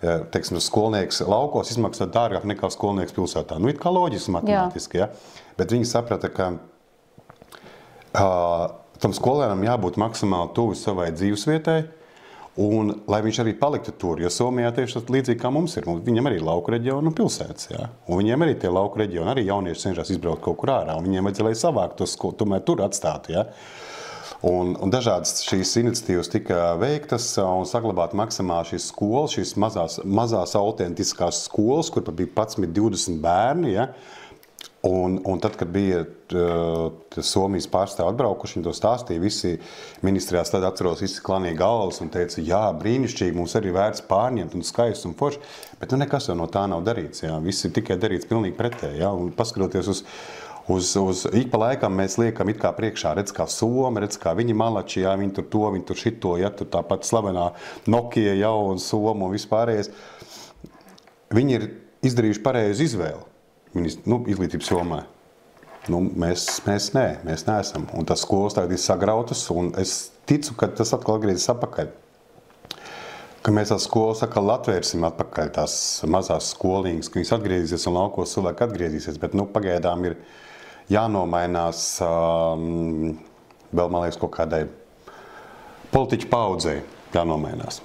teiksim, skolnieks laukos izmaksā dārgāk nekā skolnieks pilsētā. Nu, it kā loģiski matemātiski, ja? Bet viņi saprata, ka tam skolēnam jābūt maksimāli tuvu savai dzīvesvietai, un lai viņš arī paliktu tur, jo Somijā tieši līdzīgi kā mums ir. Viņam arī ir lauku reģionu un pilsētas, ja? Un viņiem arī tie lauku reģioni, arī jaunieši cenšas izbraukt kaut kur ārā, un viņiem vajadzēja, lai savākt to skolu, tomēr tur atstātu, ja? Un dažādas šīs iniciatīvas tika veiktas un saglabāt maksimāli šīs skolas, šīs mazās autentiskās skolas, kur pat bija 11-20 bērni, ja? Un tad, kad bija Somijas pārstāvi atbraukuši, viņi to stāstīja, visi ministrijās tad atceros, visi klanīja galvas un teica, jā, brīnišķīgi, mums arī vērts pārņemt un skaists un forši, bet nu nekas jau no tā nav darīts, jā, viss ir tikai darīts pilnīgi pretēji, jā, un paskatoties uz ik pa laikam mēs liekam it kā priekšā, redz kā Somi, redz kā viņi malači, jā, viņi tur to, viņi tur šito, ja, tur tāpat slavenā Nokia jau un Somu un vispārējais. Viņi ir izdarījuši pareizu izvēli. Izglītības jomā. Mēs neesam. Un tas skolas tagad ir sagrautas, un es ticu, ka tas atkal atgriezīs atpakaļ. Ka mēs tās skolas atkal atvērsim atpakaļ, tās mazās skolīņas, ka viņas atgriezīsies un laukos cilvēki atgriezīsies, bet pagaidām ir jānomainās vēl, man liekas, kaut kādai politiķu paudzei jānomainās.